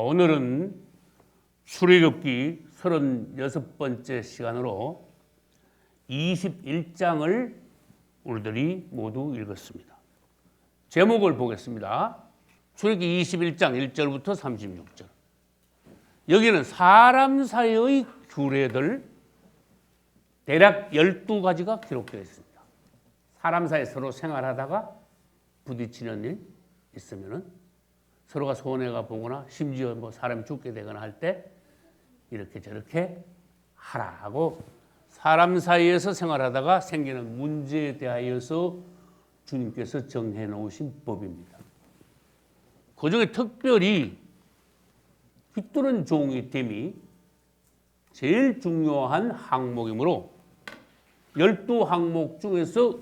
오늘은 출애굽기 36번째 시간으로 21장을 우리들이 모두 읽었습니다. 제목을 보겠습니다. 출애굽기 21장 1절부터 36절. 여기는 사람 사이의 규례들 대략 12가지가 기록되어 있습니다. 사람 사이 서로 생활하다가 부딪히는 일 있으면은 서로가 손해가 보거나 심지어 뭐 사람이 죽게 되거나 할 때 이렇게 저렇게 하라고 사람 사이에서 생활하다가 생기는 문제에 대하여서 주님께서 정해 놓으신 법입니다. 그중에 특별히 깃두른 종이 됨이 제일 중요한 항목이므로 12항목 중에서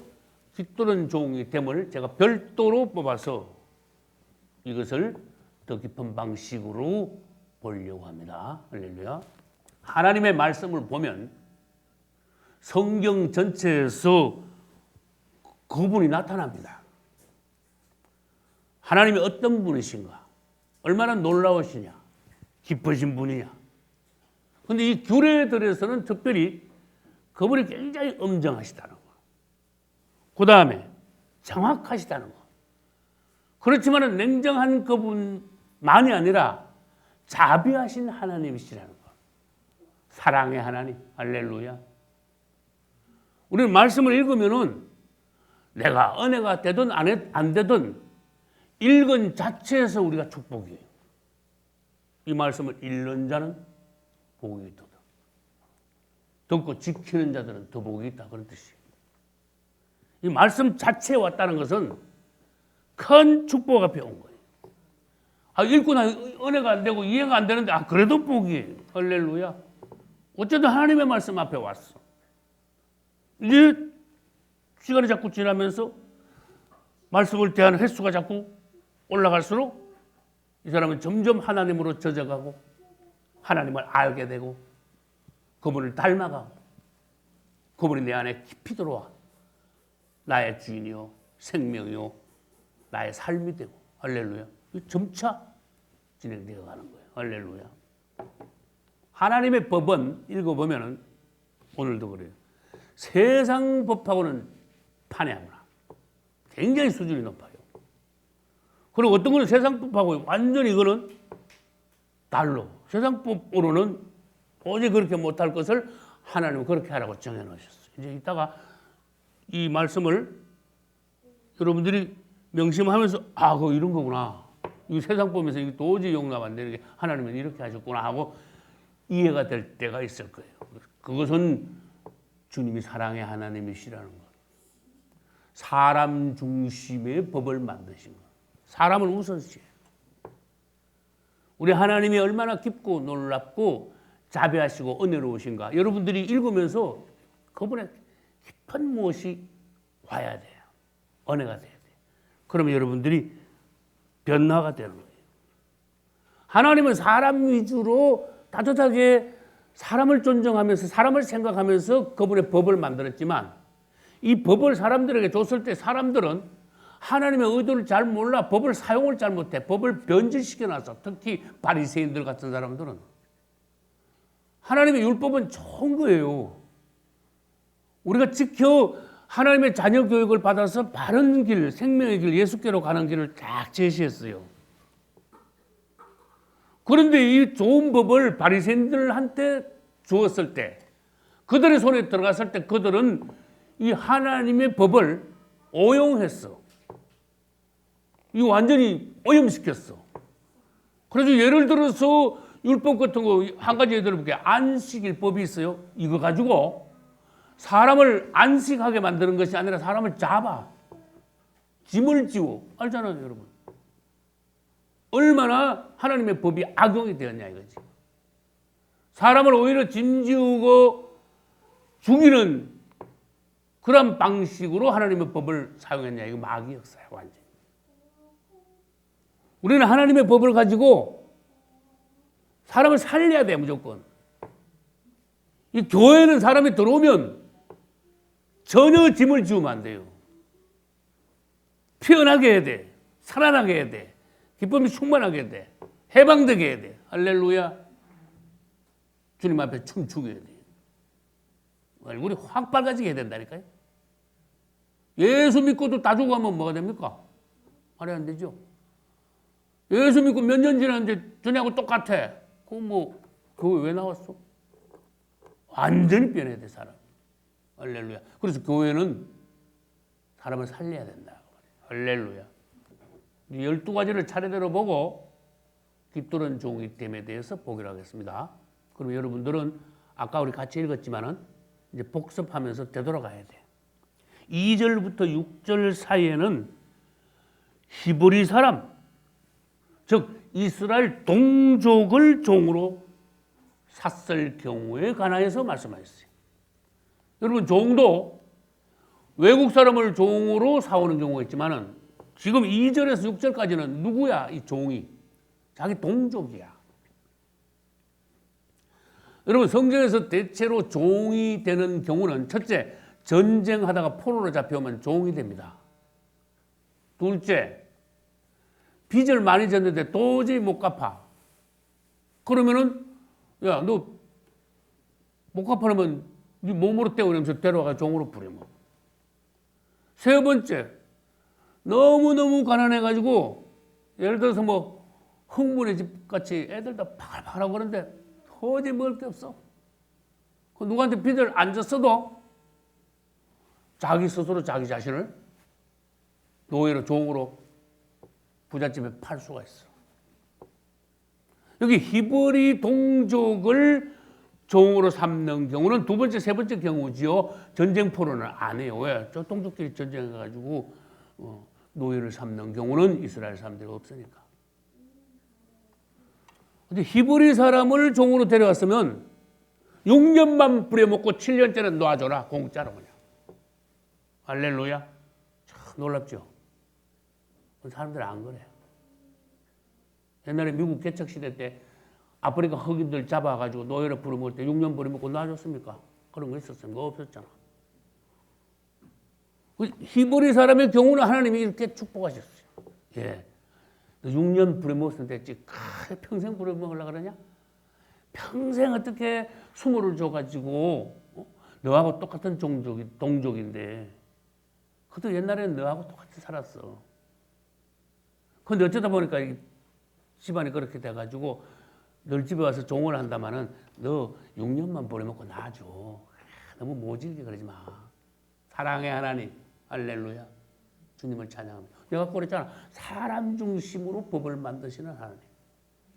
깃두른 종이 됨을 제가 별도로 뽑아서 이것을 더 깊은 방식으로 보려고 합니다. 할렐루야. 하나님의 말씀을 보면 성경 전체에서 그분이 나타납니다. 하나님이 어떤 분이신가? 얼마나 놀라우시냐? 깊으신 분이냐? 그런데 이 규례들에서는 특별히 그분이 굉장히 엄정하시다는 거. 그 다음에 정확하시다는 거. 그렇지만 냉정한 그분만이 아니라 자비하신 하나님이시라는 것. 사랑의 하나님. 할렐루야. 우리는 말씀을 읽으면은 내가 은혜가 되든 안 되든 읽은 자체에서 우리가 축복이에요. 이 말씀을 읽는 자는 복이 있다. 듣고 지키는 자들은 더 복이 있다. 그런 뜻이에요. 이 말씀 자체에 왔다는 것은 큰 축복 앞에 온 거예요. 읽고 나 은혜가 안 되고 이해가 안 되는데 그래도 복이에요. 할렐루야. 어쨌든 하나님의 말씀 앞에 왔어. 이제 시간이 자꾸 지나면서 말씀을 대하는 횟수가 자꾸 올라갈수록 이 사람은 점점 하나님으로 젖어가고 하나님을 알게 되고 그분을 닮아가고 그분이 내 안에 깊이 들어와 나의 주인이요 생명이요 나의 삶이 되고 할렐루야. 점차 진행되어 가는 거예요. 할렐루야. 하나님의 법은 읽어보면 오늘도 그래요. 세상 법하고는 판이하구나. 굉장히 수준이 높아요. 그리고 어떤 거는 세상 법하고 완전히 이거는 달로. 세상 법으로는 도저히 그렇게 못할 것을 하나님은 그렇게 하라고 정해놓으셨어요. 이제 이따가 이 말씀을 여러분들이 명심하면서 그거 이런 거구나. 이 세상 보면서 이게 도저히 용납 안 되는 게 하나님은 이렇게 하셨구나 하고 이해가 될 때가 있을 거예요. 그것은 주님이 사랑의 하나님이시라는 것. 사람 중심의 법을 만드신 것. 사람을 우선시해요. 우리 하나님이 얼마나 깊고 놀랍고 자비하시고 은혜로우신가. 여러분들이 읽으면서 그분의 깊은 무엇이 와야 돼요. 은혜가 돼요. 그러면 여러분들이 변화가 되는 거예요. 하나님은 사람 위주로 따뜻하게 사람을 존중하면서 사람을 생각하면서 그분의 법을 만들었지만 이 법을 사람들에게 줬을 때 사람들은 하나님의 의도를 잘 몰라 법을 사용을 잘 못해. 법을 변질시켜놔서 특히 바리새인들 같은 사람들은 하나님의 율법은 좋은 거예요. 우리가 지켜 하나님의 자녀 교육을 받아서 바른 길, 생명의 길, 예수께로 가는 길을 딱 제시했어요. 그런데 이 좋은 법을 바리새인들한테 주었을 때 그들의 손에 들어갔을 때 그들은 이 하나님의 법을 오용했어. 이 완전히 오염시켰어. 그래서 예를 들어서 율법 같은 거 한 가지 예를 들어볼게요. 안식일법이 있어요. 이거 가지고 사람을 안식하게 만드는 것이 아니라 사람을 잡아. 짐을 지워. 알잖아요, 여러분. 얼마나 하나님의 법이 악용이 되었냐 이거지. 사람을 오히려 짐 지우고 죽이는 그런 방식으로 하나님의 법을 사용했냐. 이거 마귀 역사야, 완전히. 우리는 하나님의 법을 가지고 사람을 살려야 돼, 무조건. 이 교회는 사람이 들어오면 전혀 짐을 지우면 안 돼요. 피어나게 해야 돼. 살아나게 해야 돼. 기쁨이 충만하게 해야 돼. 해방되게 해야 돼. 할렐루야. 주님 앞에 춤추게 해야 돼. 얼굴이 확 밝아지게 해야 된다니까요. 예수 믿고도 다 죽어가면 뭐가 됩니까? 말이 안 되죠. 예수 믿고 몇 년 지났는데 전하고 똑같아. 그럼 뭐 교회 왜 나왔어? 완전히 변해야 돼, 사람. 할렐루야. 그래서 교회는 사람을 살려야 된다. 할렐루야. 12가지를 차례대로 보고 깃도른 종이됨에 대해서 보기로 하겠습니다. 그럼 여러분들은 아까 우리 같이 읽었지만은 이제 복습하면서 되돌아가야 돼. 2절부터 6절 사이에는 히브리 사람, 즉 이스라엘 동족을 종으로 샀을 경우에 관하여서 말씀하셨어요. 여러분 종도 외국 사람을 종으로 사오는 경우가 있지만은 지금 2절에서 6절까지는 누구야? 이 종이 자기 동족이야. 여러분 성경에서 대체로 종이 되는 경우는 첫째, 전쟁하다가 포로로 잡혀오면 종이 됩니다. 둘째, 빚을 많이 졌는데 도저히 못 갚아. 그러면은 야, 너 못 갚아놓으면 네 몸으로 떼어내면서 데려와가 종으로 부리면. 세 번째, 너무너무 가난해가지고 예를 들어서 뭐 흥분의 집 같이 애들 다 파글파글하고 그러는데 도저히 먹을 게 없어. 그 누구한테 빚을 안 졌어도 자기 스스로 자기 자신을 노예로 종으로 부잣집에 팔 수가 있어. 여기 히브리 동족을 종으로 삼는 경우는 두 번째, 세 번째 경우지요. 전쟁 포로는 안 해요. 왜? 저 동족끼리 전쟁해가지고 노예를 삼는 경우는 이스라엘 사람들이 없으니까. 근데 히브리 사람을 종으로 데려왔으면 6년만 부려먹고 7년째는 놔줘라. 공짜로 그냥. 할렐루야. 참 놀랍죠? 사람들은 안 그래요. 옛날에 미국 개척시대 때 아프리카 흑인들 잡아가지고 노예로 부려먹을 때 6년 부려먹고 놔줬습니까? 그런 거 있었어요? 뭐 없었잖아. 히브리 사람의 경우는 하나님이 이렇게 축복하셨어요. 예. 6년 부려먹었을 때 평생 부려먹으려고 그러냐? 평생 어떻게 수모를 줘가지고 너하고 똑같은 동족인데 그것도 옛날에는 너하고 똑같이 살았어. 근데 어쩌다 보니까 집안이 그렇게 돼가지고 널 집에 와서 종을 한다마는 너 6년만 보내먹고 놔줘. 너무 모질게 그러지 마. 사랑의 하나님. 할렐루야. 주님을 찬양합니다. 내가 그랬잖아. 사람 중심으로 법을 만드시는 하나님.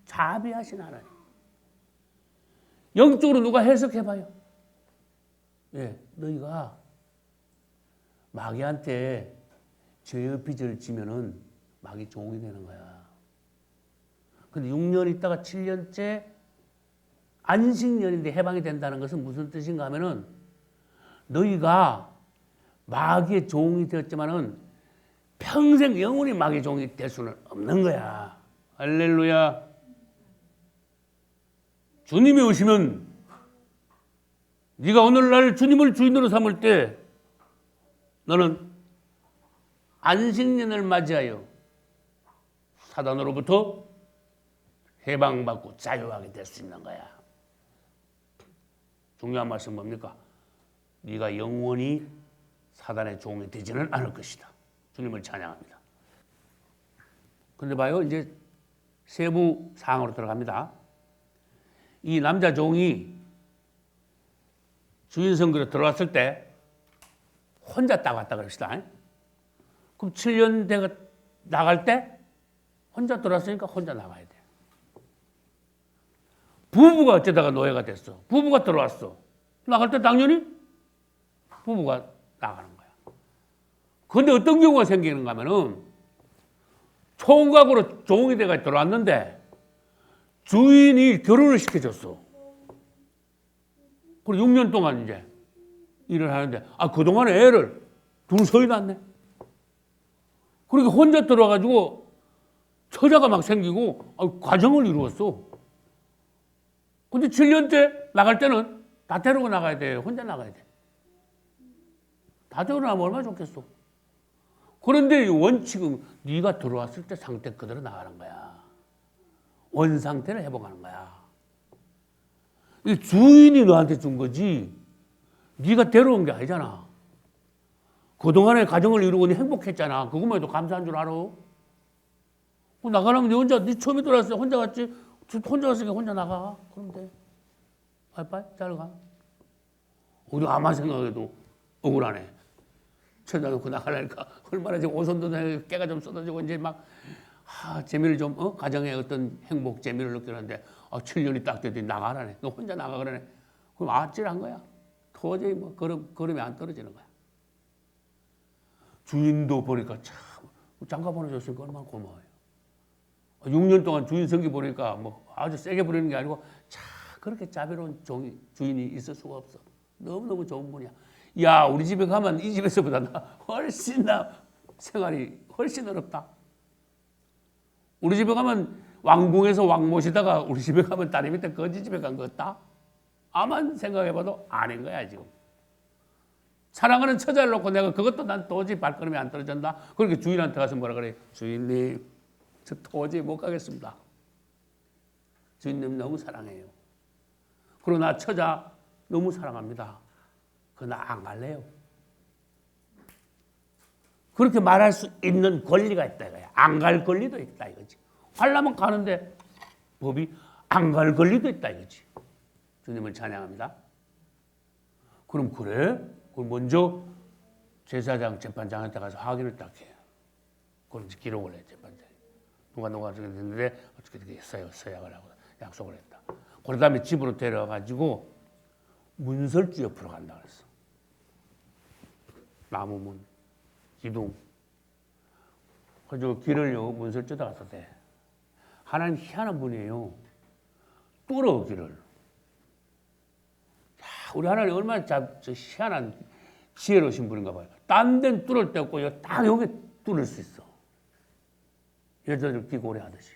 자비하신 하나님. 영적으로 누가 해석해봐요. 예, 너희가 마귀한테 죄의 빚을 지면은 마귀 종이 되는 거야. 근데 6년 있다가 7년째 안식년인데 해방이 된다는 것은 무슨 뜻인가 하면은 너희가 마귀의 종이 되었지만은 평생 영원히 마귀의 종이 될 수는 없는 거야. 할렐루야. 주님이 오시면 네가 오늘날 주님을 주인으로 삼을 때 너는 안식년을 맞이하여 사단으로부터 해방받고 자유하게 될 수 있는 거야. 중요한 말씀 뭡니까? 네가 영원히 사단의 종이 되지는 않을 것이다. 주님을 찬양합니다. 그런데 봐요. 이제 세부 사항으로 들어갑니다. 이 남자 종이 주인 성결에 들어왔을 때 혼자 딱 왔다 그럽시다. 그럼 7년 대가 나갈 때 혼자 들어왔으니까 혼자 나가야 돼. 부부가 어쩌다가 노예가 됐어. 부부가 들어왔어. 나갈 때 당연히 부부가 나가는 거야. 그런데 어떤 경우가 생기는가 하면은 총각으로 종이 돼가 들어왔는데 주인이 결혼을 시켜줬어. 그리고 6년 동안 이제 일을 하는데 그동안에 애를 둘 서이 낳네. 그러니까 혼자 들어와가지고 처자가 막 생기고 가정을 이루었어. 근데 7년째 나갈 때는 다 데리고 나가야 돼. 혼자 나가야 돼. 다 데리고 나가면 얼마나 좋겠어. 그런데 이 원칙은 네가 들어왔을 때 상태 그대로 나가는 거야. 원상태를 회복하는 거야. 이 주인이 너한테 준 거지 네가 데려온 게 아니잖아. 그동안의 가정을 이루고 네 행복했잖아. 그것만 해도 감사한 줄 알아? 나가려면 네 혼자, 네 처음에 들어왔을 때 혼자 갔지? 혼자 갔으니까 혼자 나가. 그럼 돼. 빠이빠이, 잘 가. 우리 아마 생각해도 억울하네. 쳐다놓고 나가려니까 얼마나 지금 오손도 깨가 좀 쏟아지고 이제 막 재미를 좀 가정의 어떤 행복 재미를 느끼는데 7년이 딱 됐더니 나가라네. 너 혼자 나가 그러네. 그럼 아찔한 거야. 도저히 뭐 걸음이 안 떨어지는 거야. 주인도 보니까 참 장가 보내줬으니까 얼마나 고마워요. 6년 동안 주인 성기 보니까 뭐 아주 세게 부리는 게 아니고 참 그렇게 자비로운 주인이 있을 수가 없어. 너무너무 좋은 분이야. 야, 우리 집에 가면 이 집에서보다 훨씬 생활이 훨씬 어렵다. 우리 집에 가면 왕궁에서 왕 모시다가 우리 집에 가면 다리 밑에 거지 집에 간 것 같다. 아만 생각해봐도 아닌 거야 지금. 사랑하는 처자를 놓고 내가 그것도 난 도저히 발걸음이 안 떨어진다. 그렇게 주인한테 가서 뭐라 그래? 주인님, 저 도저히 못 가겠습니다. 주인님 너무 사랑해요. 그리고 나 처자 너무 사랑합니다. 그나 안 갈래요. 그렇게 말할 수 있는 권리가 있다 이거야. 안 갈 권리도 있다 이거지. 가려면 가는데 법이 안 갈 권리도 있다 이거지. 주님을 찬양합니다. 그럼 그래? 그럼 먼저 제사장 재판장한테 가서 확인을 딱 해요. 그럼 이제 기록을 해 재판장이. 누가 했는데 어떻게 서약을 하고 약속을 했다. 그 다음에 집으로 데려가가지고 문설주 옆으로 간다 그랬어. 나무문, 기둥. 그래서 길을요 문설주다 가서 돼. 하나님 희한한 분이에요. 뚫어 길을. 우리 하나님 얼마나 희한한 지혜로우신 분인가 봐요. 딴 데는 뚫을 데 없고 딱 여기 뚫을 수 있어. 여자들 귀고리 하듯이.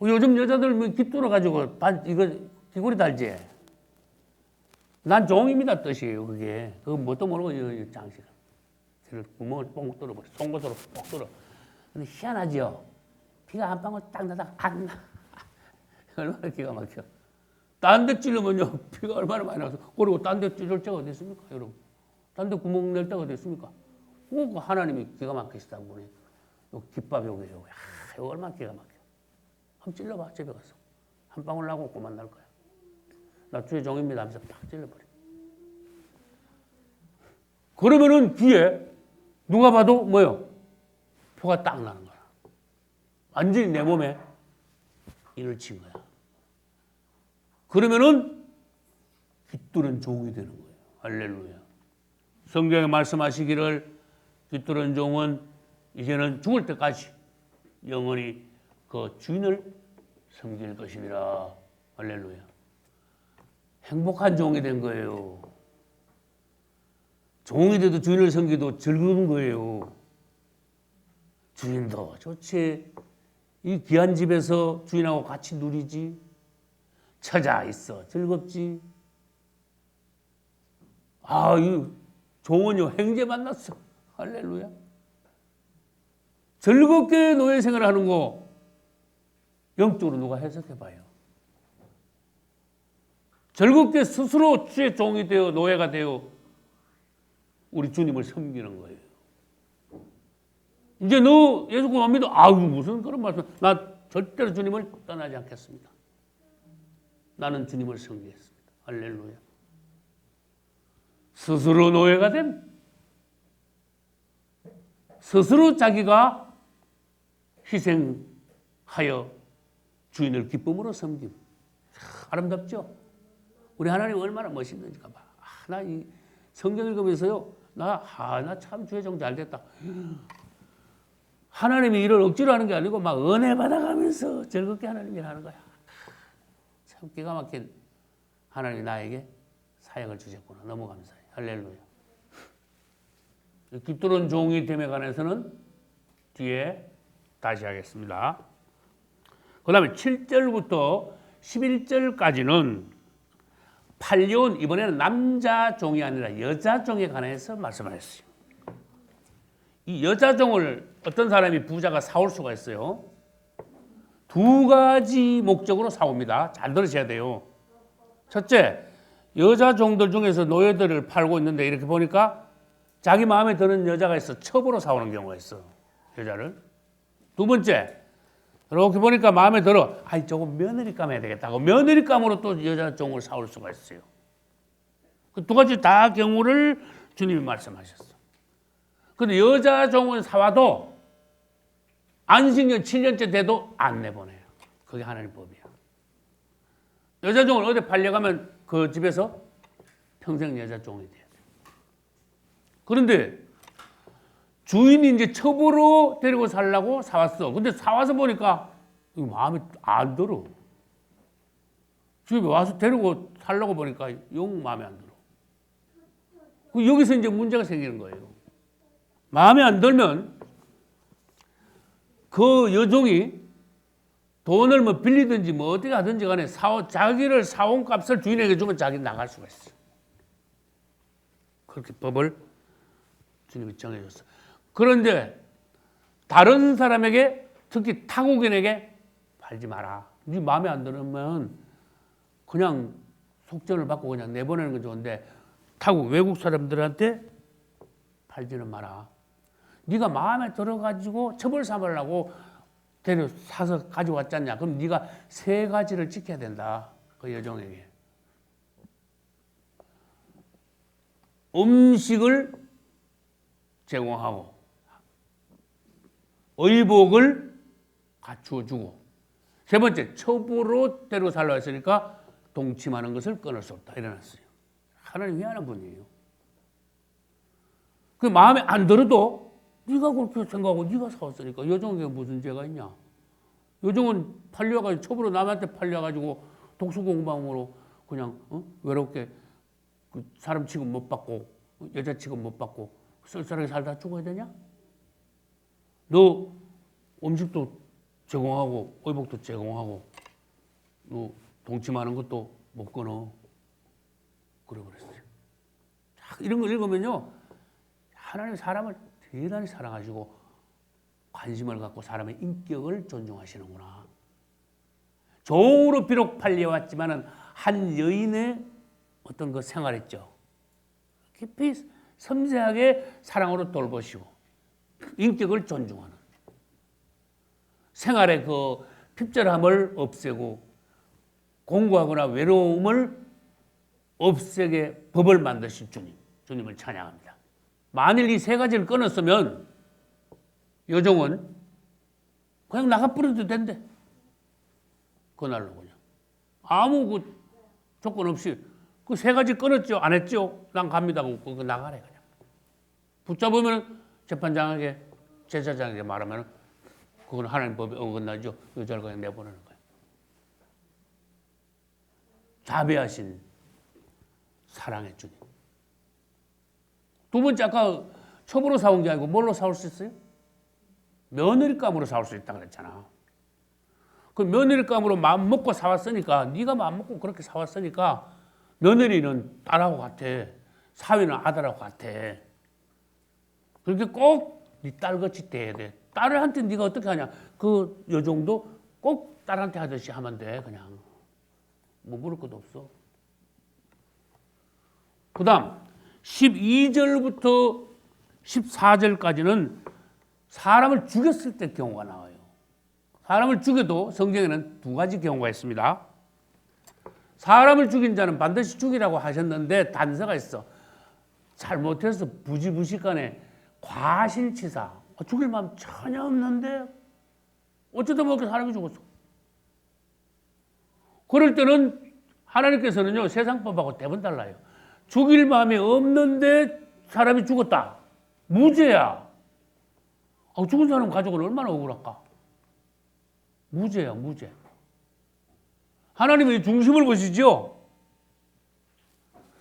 요즘 여자들 귀 뚫어가지고 이거 귀고리 달지. 난 종입니다 뜻이에요 그게. 그거 뭣도 모르고 장식. 구멍을 뻥 뚫어버려. 송곳으로 뻥 뚫어. 근데 희한하죠. 피가 한 방울 딱 나다가 안 나. 얼마나 기가 막혀. 딴 데 찔러면요 피가 얼마나 많이 나서. 그리고 딴 데 찔릴 데가 어디 있습니까 여러분? 딴 데 구멍 낼 데가 어디 있습니까? 그 하나님이 기가 막히시다는 분이 요 깃밥 여기요. 이거 얼마나 기가 막혀. 한번 찔러봐 집에 가서. 한 방울 나고 그만 날 거야. 나 주의 종입니다 하면서 팍 찔러버려. 그러면은 귀에 누가 봐도 뭐요? 표가 딱 나는 거야. 완전히 내 몸에 인을 친 거야. 그러면은 깃뚫은 종이 되는 거예요. 할렐루야. 성경에 말씀하시기를 깃뚫은 종은 이제는 죽을 때까지 영원히 그 주인을 섬길 것이니라. 할렐루야. 행복한 종이 된 거예요. 종이 돼도 주인을 섬기도 즐거운 거예요. 주인도 좋지. 이 귀한 집에서 주인하고 같이 누리지. 처자 있어. 즐겁지. 이 종은요 행제 만났어. 할렐루야. 즐겁게 노예 생활을 하는 거 영적으로 누가 해석해 봐요. 즐겁게 스스로 주의 종이 되어 노예가 되어 우리 주님을 섬기는 거예요. 이제 너 예수님 안 믿어? 무슨 그런 말씀. 나 절대로 주님을 떠나지 않겠습니다. 나는 주님을 섬기겠습니다. 할렐루야. 스스로 노예가 된, 스스로 자기가 희생하여 주인을 기쁨으로 섬김. 아름답죠? 우리 하나님 얼마나 멋있는지 봐. 나 이 성경 읽으면서요. 나 참 주의 종 잘 됐다. 하나님이 일을 억지로 하는 게 아니고 막 은혜 받아가면서 즐겁게 하나님 일 하는 거야. 참 기가 막힌 하나님이 나에게 사역을 주셨구나. 너무 감사해. 할렐루야. 깃들은 종이 됨에 관해서는 뒤에 다시 하겠습니다. 그 다음에 7절부터 11절까지는 팔려온 이번에는 남자 종이 아니라 여자 종에 관해서 말씀을 했어요. 이 여자 종을 어떤 사람이 부자가 사올 수가 있어요. 두 가지 목적으로 사옵니다. 잘 들으셔야 돼요. 첫째, 여자 종들 중에서 노예들을 팔고 있는데 이렇게 보니까 자기 마음에 드는 여자가 있어 첩으로 사오는 경우가 있어. 여자를. 두 번째, 이렇게 보니까 마음에 들어. 아이, 저거 며느리감 해야 되겠다고. 며느리감으로 또 여자 종을 사올 수가 있어요. 그 두 가지 다 경우를 주님이 말씀하셨어. 근데 여자 종은 사와도 안식년 7년째 돼도 안 내보내요. 그게 하나님 법이야. 여자 종을 어디 팔려가면 그 집에서 평생 여자 종이 돼야 돼. 그런데 주인이 이제 첩으로 데리고 살라고 사왔어. 근데 사와서 보니까 마음에 안 들어. 집에 와서 데리고 살라고 보니까 영 마음에 안 들어. 여기서 이제 문제가 생기는 거예요. 마음에 안 들면 그 여종이 돈을 뭐 빌리든지 뭐 어떻게 하든지 간에 자기를 사온 값을 주인에게 주면 자기는 나갈 수가 있어. 그렇게 법을 주님이 정해줬어. 그런데 다른 사람에게, 특히 타국인에게 팔지 마라. 네 마음에 안 들으면 그냥 속전을 받고 그냥 내보내는 건 좋은데 타국 외국 사람들한테 팔지는 마라. 네가 마음에 들어가지고 처벌 삼으려고 데려 사서 가져왔잖냐. 그럼 네가 세 가지를 지켜야 된다. 그 여종에게. 음식을 제공하고 의복을 갖추어 주고 세 번째, 첩으로 데리고 살라 했으니까 동침하는 것을 끊을 수 없다. 이래놨어요. 하나님 희한한 분이에요. 그 마음에 안 들어도 네가 그렇게 생각하고 네가 사왔으니까 여종에게 무슨 죄가 있냐. 여종은 팔려가지고 첩으로 남한테 팔려가지고 독수공방으로 그냥 외롭게 그 사람 취급 못 받고 여자 취급 못 받고 쏠쏠하게 살다 죽어야 되냐? 너 음식도 제공하고 의복도 제공하고 너 동침하는 것도 못 끊어. 그래 버렸어요. 이런 걸 읽으면요, 하나님 사람을 대단히 사랑하시고 관심을 갖고 사람의 인격을 존중하시는구나. 종으로 비록 팔려왔지만은 한 여인의 어떤 그 생활했죠. 깊이 섬세하게 사랑으로 돌보시고 인격을 존중하는 생활의 그 핍절함을 없애고 공고하거나 외로움을 없애게 법을 만드신 주님, 주님을 찬양합니다. 만일 이 세 가지를 끊었으면 여종은 그냥 나가버려도 된대. 그날로 그냥 아무 그 조건 없이 그 세 가지 끊었죠? 안 했죠? 난 갑니다. 그 나가래 그냥. 붙잡으면 재판장에게 제사장에게 말하면 그건 하나님 법에 어긋나죠. 여자를 그냥 내보내는 거예요. 자비하신 사랑의 주님. 두 번째, 아까 첩으로 사온 게 아니고 뭘로 사올 수 있어요? 며느리감으로 사올 수 있다고 그랬잖아. 그 며느리감으로 마음 먹고 사왔으니까, 네가 마음 먹고 그렇게 사왔으니까 며느리는 딸하고 같아. 사위는 아들하고 같아. 그렇게 꼭 네 딸같이 대해야 돼. 딸한테 네가 어떻게 하냐. 그 여종도 꼭 딸한테 하듯이 하면 돼. 그냥 뭐 물을 것도 없어. 그 다음 12절부터 14절까지는 사람을 죽였을 때 경우가 나와요. 사람을 죽여도 성경에는 두 가지 경우가 있습니다. 사람을 죽인 자는 반드시 죽이라고 하셨는데 단서가 있어. 잘못해서 부지부식간에 과실치사, 죽일 마음 전혀 없는데 어쩌다 보니까 사람이 죽었어. 그럴 때는 하나님께서는요, 세상법하고 대번 달라요. 죽일 마음이 없는데 사람이 죽었다. 무죄야. 죽은 사람 가족은 얼마나 억울할까? 무죄야, 무죄. 하나님의 중심을 보시죠.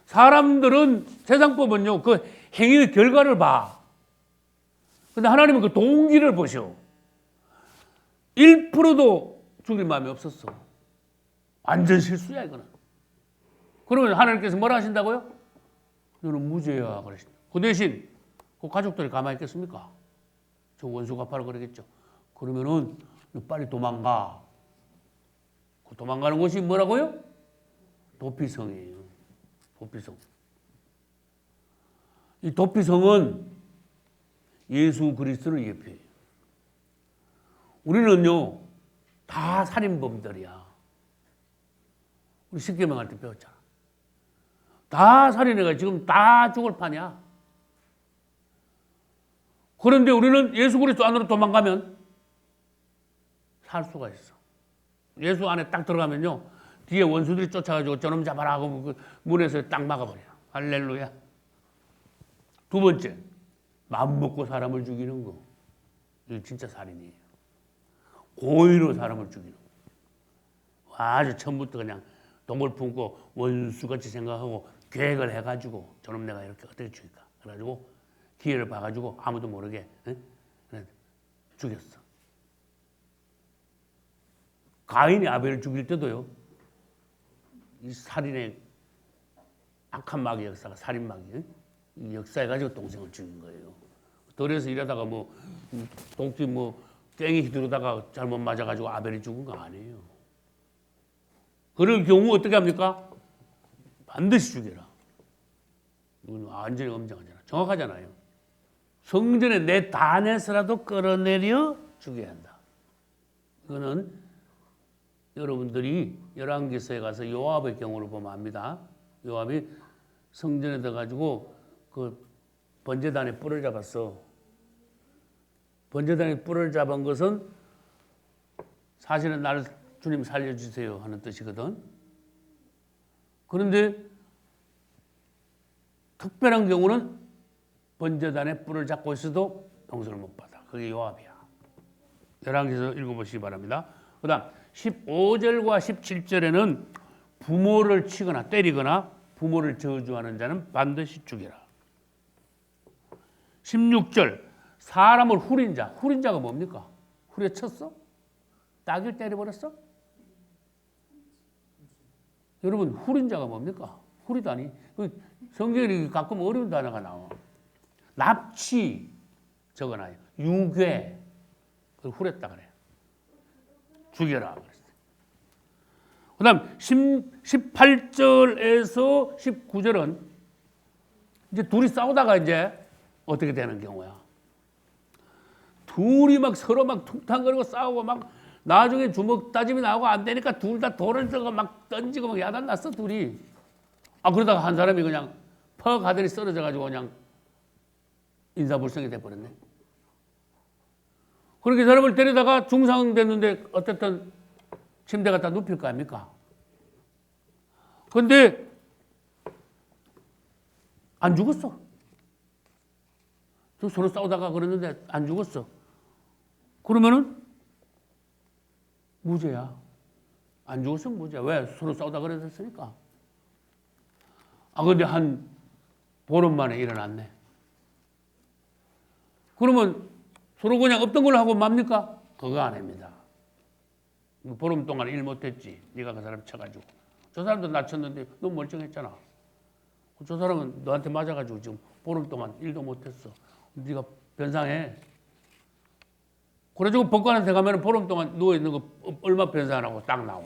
사람들은, 세상법은요, 그 행위의 결과를 봐. 근데 하나님은 그 동기를 보셔. 1%도 죽일 마음이 없었어. 완전 실수야, 이거는. 그러면 하나님께서 뭐라 하신다고요? 너는 무죄야, 그러신다. 그 대신 그 가족들이 가만히 있겠습니까? 저 원수가 바로 그러겠죠. 그러면은 너 빨리 도망가. 도망가는 곳이 뭐라고요? 도피성이에요. 도피성. 이 도피성은 예수 그리스도를 예표해요. 우리는요, 다 살인범들이야. 우리 십계명 할 때 배웠잖아. 다 살인해가 지금 다 죽을 판이야. 그런데 우리는 예수 그리스도 안으로 도망가면 살 수가 있어. 예수 안에 딱 들어가면요, 뒤에 원수들이 쫓아가지고 저놈 잡아라 하고 그 문에서 딱 막아버려. 할렐루야. 두 번째, 마음 먹고 사람을 죽이는 거. 이거 진짜 살인이에요. 고의로 사람을 죽이는 거. 아주 처음부터 그냥 동물 품고 원수같이 생각하고 계획을 해가지고 저놈 내가 이렇게 어떻게 죽일까. 그래가지고 기회를 봐가지고 아무도 모르게 죽였어. 가인이 아벨을 죽일 때도요, 이 살인의 악한 마귀 역사가 살인 마귀 이 역사해가지고 동생을 죽인 거예요. 덜에서 일하다가 뭐 동기 뭐 땡이 휘두르다가 잘못 맞아가지고 아벨이 죽은 거 아니에요. 그럴 경우 어떻게 합니까? 반드시 죽여라. 이건 완전히 엄정하잖아. 정확하잖아요. 성전에 내 단에서라도 끌어내려 죽여야 한다. 이거는 여러분들이 열왕기서에 가서 요압의 경우를 보면 압니다. 요압이 성전에 들어가지고 그 번제단에 뿔을 잡았어. 번제단에 뿔을 잡은 것은 사실은 나를 주님 살려주세요 하는 뜻이거든. 그런데 특별한 경우는 번제단에 뿔을 잡고 있어도 용서를 못 받아. 그게 요압이야. 열왕기서 읽어보시기 바랍니다. 그 다음 15절과 17절에는 부모를 치거나 때리거나 부모를 저주하는 자는 반드시 죽여라. 16절 사람을 후린 자. 후린 자가 뭡니까? 후려쳤어? 따귀를 때려버렸어? 여러분 후린 자가 뭡니까? 후리다니. 성경에 가끔 어려운 단어가 나와. 납치 적어놔요. 유괴. 그걸 후렸다 그래요. 죽여라. 그 다음 18절에서 19절은 이제 둘이 싸우다가 이제 어떻게 되는 경우야. 둘이 막 서로 막 퉁탕거리고 싸우고 막 나중에 주먹 다짐이 나오고 안 되니까 둘 다 돌을 들고 막 던지고 막 야단 났어 둘이. 아 그러다가 한 사람이 그냥 퍽 하더니 쓰러져가지고 그냥 인사불성이 돼버렸네. 그렇게 사람을 때리다가 중상됐는데 어쨌든 침대 갖다 눕힐 거 아닙니까? 그런데 안 죽었어. 서로 싸우다가 그랬는데 안 죽었어. 그러면은 무죄야. 안 죽었으면 무죄야. 왜? 서로 싸우다 그랬으니까. 아 근데 한 보름 만에 일어났네. 그러면 서로 그냥 없던 걸로 하고 맙니까? 그거 아닙니다. 보름 동안 일 못했지. 네가 그 사람 쳐가지고. 저 사람도 나 쳤는데 너 멀쩡했잖아. 저 사람은 너한테 맞아가지고 지금 보름 동안 일도 못했어. 네가 변상해. 그래가지고 법관한테 가면 보름 동안 누워있는 거 얼마 변상하라고 딱 나와.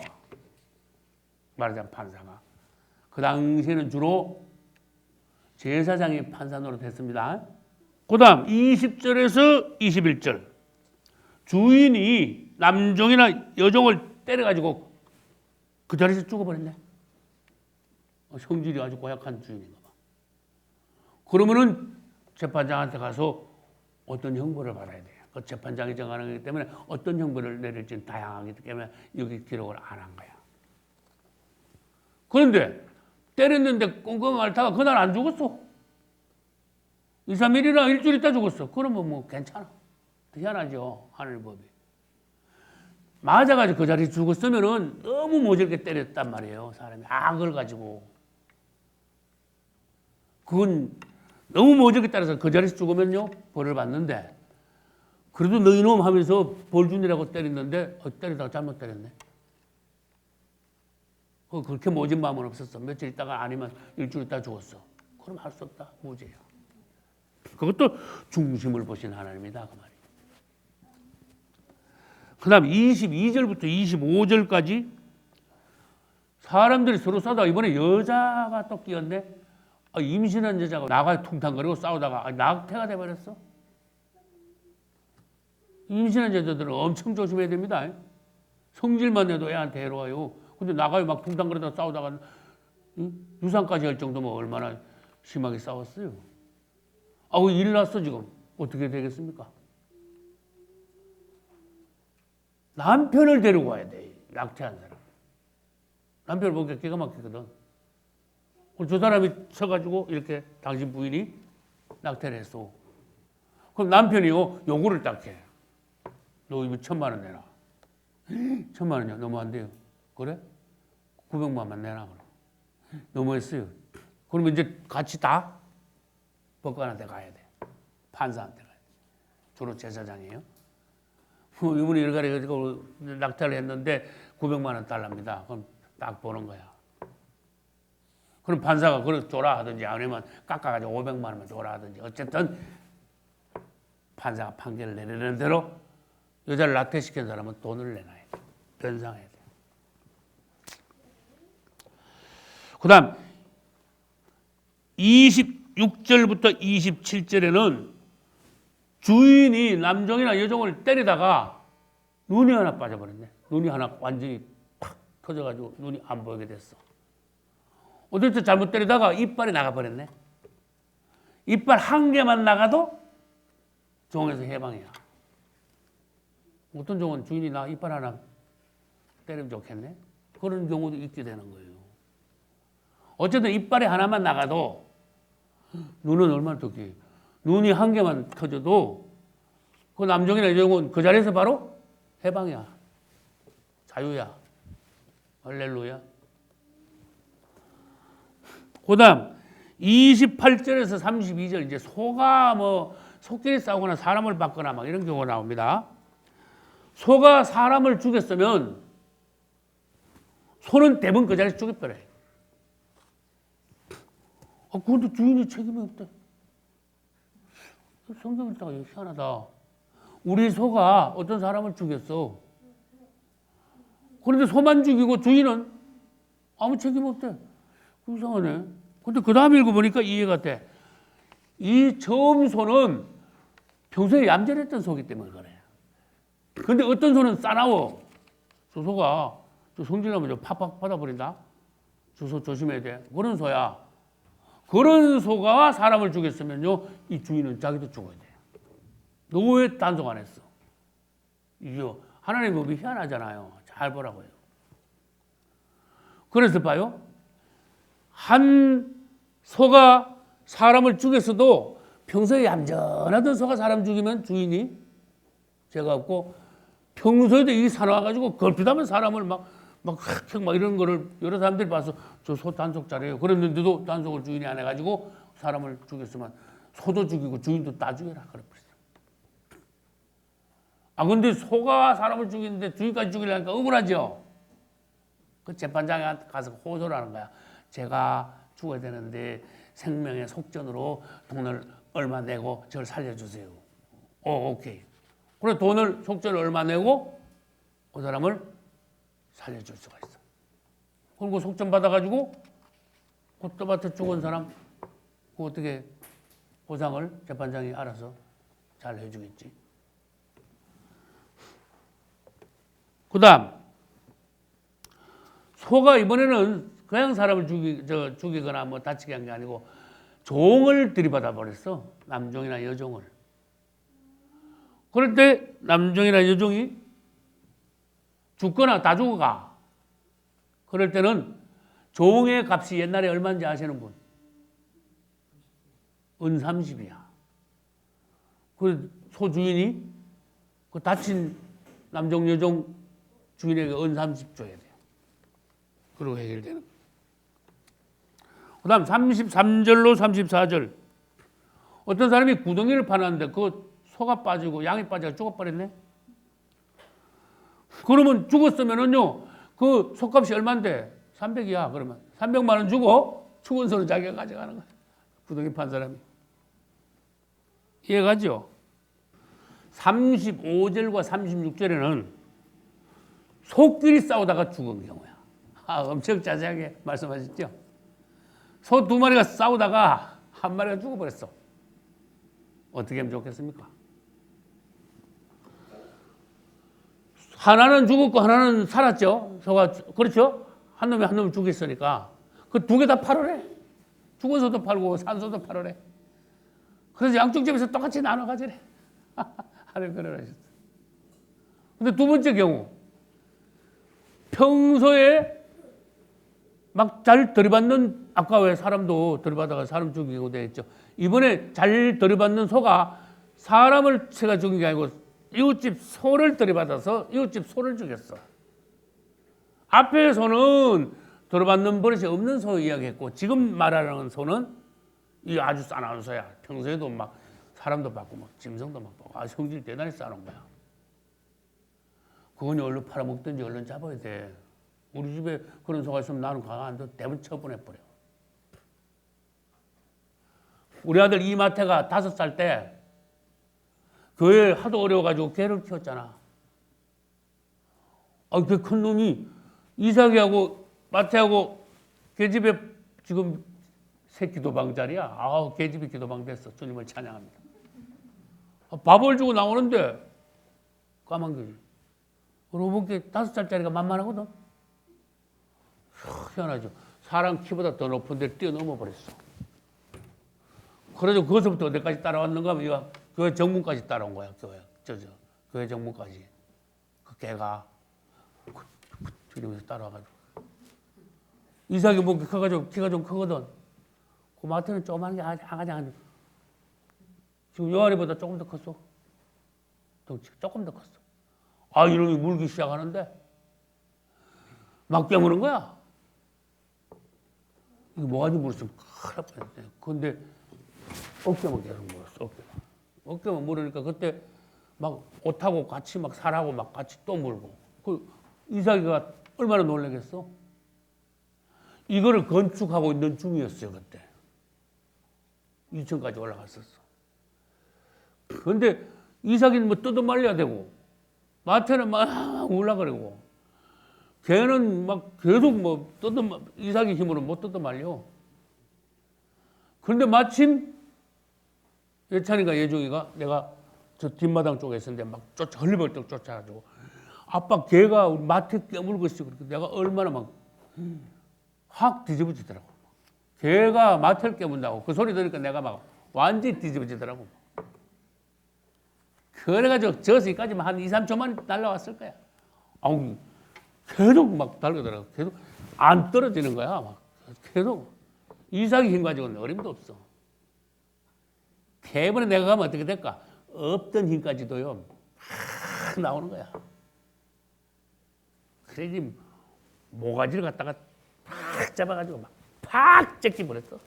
말하자면 판사가. 그 당시에는 주로 제사장이 판사 노릇했습니다. 그 다음 20절에서 21절. 주인이 남종이나 여종을 때려가지고 그 자리에서 죽어버렸네. 성질이 아주 고약한 주인인가 봐. 그러면은 재판장한테 가서 어떤 형벌을 받아야 돼요. 그 재판장이 정하는 거기 때문에 어떤 형벌을 내릴지는 다양하기 때문에 여기 기록을 안 한 거야. 그런데 때렸는데 꽁꽁 앓다가 그날 안 죽었어. 2, 3일이나 일주일 있다 죽었어. 그러면 뭐 괜찮아. 희한하죠. 하늘 법이. 맞아가지고 그 자리에 죽었으면은 너무 모질게 때렸단 말이에요. 사람이 악을 가지고. 그건 너무 모질게 따라서 그 자리에서 죽으면요 벌을 받는데 그래도 너 이놈 하면서 벌 준이라고 때렸는데 때리다가 잘못 때렸네. 그렇게 모진 마음은 없었어. 며칠 있다가 아니면 일주일 있다가 죽었어. 그럼 할 수 없다. 무죄야. 그것도 중심을 보신 하나님이다. 그 말이에요. 그 다음 22절부터 25절까지 사람들이 서로 싸우다가 이번에 여자가 또 끼었네. 임신한 여자가 나가 퉁탕거리고 싸우다가 낙태가 돼버렸어. 임신한 여자들은 엄청 조심해야 됩니다. 성질만 내도 애한테 해로워요. 근데 나가요 막 퉁탕거리다 싸우다가 유산까지 할 정도면 얼마나 심하게 싸웠어요. 일 났어 지금. 어떻게 되겠습니까? 남편을 데리고 와야 돼. 낙태한 사람. 남편을 보기가 기가 막히거든. 저 사람이 쳐가지고 이렇게 당신 부인이 낙태를 했어. 그럼 남편이요 요구를 딱 해. 너 이거 1,000만 원 내놔. 1,000만 원이요? 너무 안 돼요. 그래? 900만 원만 내놔. 너무했어요. 그러면 이제 같이 다 법관한테 가야 돼. 판사한테 가야 돼. 주로 제사장이에요. 이분이 일가리 가지고 낙태를 했는데 900만 원 달랍니다. 그럼 딱 보는 거야. 그럼 판사가 그걸 줘라 하든지 아니면 깎아가지고 500만 원만 줘라 하든지 어쨌든 판사가 판결을 내리는 대로 여자를 낙태시킨 사람은 돈을 내놔야 돼. 변상해야 돼. 그 다음 26절부터 27절에는 주인이 남종이나 여종을 때리다가 눈이 하나 빠져버렸네. 눈이 하나 완전히 팍 터져가지고 눈이 안 보이게 됐어. 어쨌든 잘못 때리다가 이빨이 나가버렸네. 이빨 한 개만 나가도 종에서 해방이야. 어떤 종은 주인이 나 이빨 하나 때리면 좋겠네. 그런 경우도 있게 되는 거예요. 어쨌든 이빨이 하나만 나가도 눈은 얼마나 좋게. 눈이 한 개만 터져도 그 남종이나 여종은 그 자리에서 바로 해방이야. 자유야. 할렐루야. 그 다음 28절에서 32절 이제 소가 속끼리 싸우거나 사람을 받거나 막 이런 경우가 나옵니다. 소가 사람을 죽였으면 소는 대부분 그 자리에서 죽여버려요. 그런데 주인이 책임이 없대. 성경 읽다가 희한하다. 우리 소가 어떤 사람을 죽였어. 그런데 소만 죽이고 주인은 아무 책임 없대. 이상하네. 근데 그 다음 읽어보니까 이해가 돼. 이 처음 소는 평소에 얌전했던 소기 때문에 그래. 근데 어떤 소는 싸나워. 저 소가 성질나면 팍팍 받아버린다. 저 소 조심해야 돼. 그런 소야. 그런 소가 사람을 죽였으면요, 이 주인은 자기도 죽어야 돼. 너 왜 단속 안 했어? 이거 하나님의 법이 희한하잖아요. 잘 보라고요. 그래서 봐요. 한 소가 사람을 죽였어도 평소에 얌전하던 소가 사람 죽이면 주인이 죄가 없고 평소에도 이 사나워가지고 걸핏하면 사람을 막 이런 거를 여러 사람들이 봐서 저 소 단속 잘해요. 그랬는데도 단속을 주인이 안 해가지고 사람을 죽였으면 소도 죽이고 주인도 다 죽여라. 그랬어요. 근데 소가 사람을 죽이는데 주인까지 죽이려니까 억울하죠? 그 재판장에 가서 호소를 하는 거야. 제가 죽어야 되는데 생명의 속전으로 돈을 얼마 내고 저를 살려주세요. 오케이. 그래 돈을 속전을 얼마 내고 그 사람을 살려줄 수가 있어. 그리고 속전 받아가지고 꽃도밭에 죽은 사람 그 어떻게 보상을 재판장이 알아서 잘 해주겠지. 그 다음 소가 이번에는 그냥 사람을 죽이거나 다치게 한 게 아니고 종을 들이받아 버렸어. 남종이나 여종을. 그럴 때 남종이나 여종이 죽거나 다 죽어가. 그럴 때는 종의 값이 옛날에 얼마인지 아시는 분? 은 30이야. 그 소주인이 그 다친 남종 여종 주인에게 은 30 줘야 돼요. 그리고 해결되는 거예요. 그 다음 33절로 34절. 어떤 사람이 구덩이를 파놨는데 그 소가 빠지고 양이 빠져서 죽어버렸네. 그러면 죽었으면은요, 그 소값이 얼만데? 300이야. 그러면 300만 원 주고 죽은 소는 자기가 가져가는 거야. 구덩이 판 사람이. 이해가죠? 35절과 36절에는 소끼리 싸우다가 죽은 경우야. 엄청 자세하게 말씀하셨죠. 소 2마리가 싸우다가 한 마리가 죽어버렸어. 어떻게 하면 좋겠습니까? 하나는 죽었고 하나는 살았죠. 소가 그렇죠? 한 놈을 죽였으니까 그 2개 다 팔으래. 죽은 소도 팔고 산 소도 팔으래. 그래서 양쪽 집에서 똑같이 나눠 가지래. 하늘 그러셨어. 근데 2번째 경우 평소에 막 잘 들이받는, 아까 왜 사람도 들이받다가 사람 죽이고 됐죠. 이번에 잘 들이받는 소가 사람을 제가 죽인 게 아니고 이웃집 소를 들이받아서 이웃집 소를 죽였어. 앞에 소는 들어받는 버릇이 없는 소 이야기했고, 지금 말하는 소는 이 아주 싸나운 소야. 평소에도 막 사람도 받고 막 짐승도 막 받고 성질 대단히 싸는 거야. 그거는 얼른 팔아먹든지 얼른 잡아야 돼. 우리 집에 그런 소가 있으면 나는 가가 안 돼. 대부분 처분해버려. 우리 아들 이마태가 5살 때 교회에 하도 어려워가지고 개를 키웠잖아. 그 큰 놈이 이삭이하고 마태하고 개집에 지금 새 기도방자리야. 개집이 기도방 됐어. 주님을 찬양합니다. 밥을 주고 나오는데 까만 게지. 그러고 보니까 5살짜리가 만만하거든. 희한하죠. 사람 키보다 더 높은 데를 뛰어넘어 버렸어. 그래서 거기서부터 어디까지 따라왔는가 하면 교회 정문까지 따라온 거야. 교회 정문까지. 그 개가 이러면서 따라와가지고. 이삭이 뭐 커가지고 키가 좀 크거든. 그 마태는 조그만 게 아가지 한 지금 요한이보다 조금 더 컸어. 조금 더 컸어. 이놈이 물기 시작하는데 막 깨무는 거야. 이거 뭐가지 물었으면 큰일 날 뻔했대. 근데 어깨만 계속 물었어. 어깨만 물으니까 그때 막 옷하고 같이 막 살하고 막 같이 또 물고. 그 이삭이가 얼마나 놀라겠어? 이거를 건축하고 있는 중이었어요, 그때. 2층까지 올라갔었어. 근데 이삭이는 뭐 뜯어 말려야 되고, 마태는 막 울라그러고, 걔는 막 계속 뭐 이삭의 힘으로 못 뜯어 말려. 그런데 마침 예찬이가 예종이가 내가 저 뒷마당 쪽에 있었는데 막 헐리벌떡 쫓아가지고 아빠 걔가 우리 마태 깨물고 있어. 그러니까 내가 얼마나 막 확 뒤집어지더라고. 걔가 마태를 깨문다고 그 소리 들으니까 내가 막 완전히 뒤집어지더라고. 그래가지고 저기까지만 한 2, 3초만 날라왔을 거야. 계속 막 달리더라고. 계속 안 떨어지는 거야. 막 계속. 이삭의 힘 가지고는 어림도 없어. 대번에 내가 가면 어떻게 될까? 없던 힘까지도요. 막 나오는 거야. 그래야지 모가지를 갖다가 팍 잡아가지고 막 팍 째기 버렸어.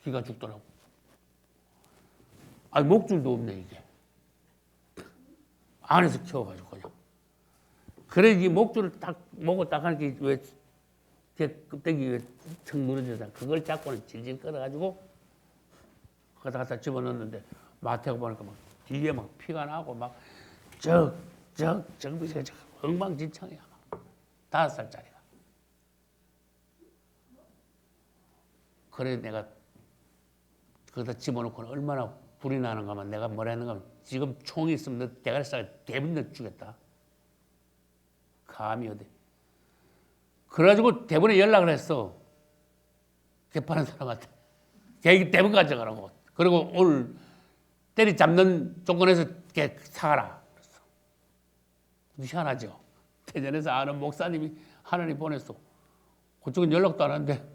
기가 죽더라고. 목줄도 없네 이게. 안에서 키워가지고 그냥. 그래 이 목줄을 목을 딱 하는 게 왜 껍데기 왜 청 무너지잖아. 그걸 잡고는 질질 끌어가지고 거기다 갖다 집어넣는데 마태가 보니까 막 뒤에 막 피가 나고 막 정비서 엉망진창이야. 5살짜리가. 그래 내가 거기다 집어넣고는 얼마나 불이 나는가 하면 내가 뭐라 했는가 하면 지금 총이 있으면 너 대가리살 대부분 너 죽였다. 감이 어디. 그래가지고 대본에 연락을 했어. 개파는 사람한테. 걔 대본 가져가라고. 그리고 오늘 때리 잡는 조건에서 걔 사가라. 그랬어. 희한하죠. 대전에서 아는 목사님이 하나님 보냈어. 그쪽은 연락도 안 하는데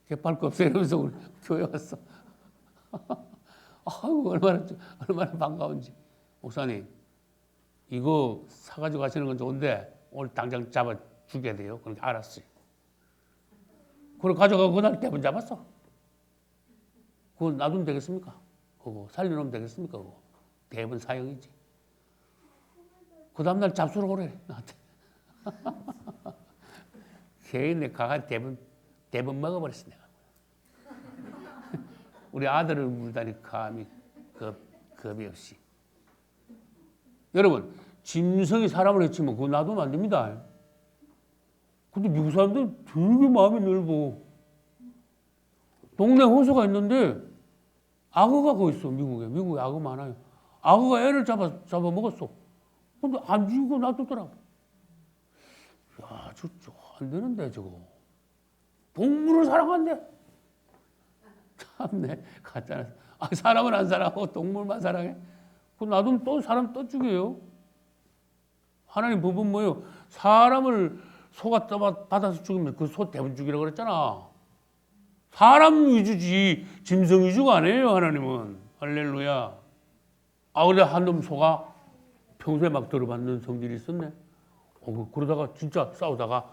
개팔 거 없어요. 이러면서 우리 교회 왔어. 얼마나 반가운지. 목사님, 이거 사가지고 가시는 건 좋은데 오늘 당장 잡아 죽여야 돼요. 그러니까 알았어요. 그걸 가져가고 그날 대본 잡았어. 그거 놔두면 되겠습니까? 그거 살려놓으면 되겠습니까? 그거 대본 사형이지. 그 다음날 잡수러 오래 나한테. 개인의 가가 대본 먹어버렸어 내가. 우리 아들을 물다니 감히 겁이 없이. 여러분 짐승이 사람을 해치면 그거 놔두면 안 됩니다. 근데 미국 사람들 되게 마음이 넓어. 동네 호수가 있는데 악어가 거기 있어. 미국에 악어 많아요. 악어가 애를 잡아먹었어. 근데 안 죽이고 놔두더라고. 야, 저거 안 되는데 저거. 동물을 사랑한대. 참네, 가짜네. 사람은 안 사랑하고 동물만 사랑해. 그 놔두면 또 사람 또 죽여요. 하나님 법은 뭐예요? 사람을 소가 받아서 죽이면 그 소 대부분 죽이라고 그랬잖아. 사람 위주지 짐승 위주가 아니에요. 하나님은. 할렐루야. 근데 한놈 소가 평소에 막 들어받는 성질이 있었네. 그러다가 진짜 싸우다가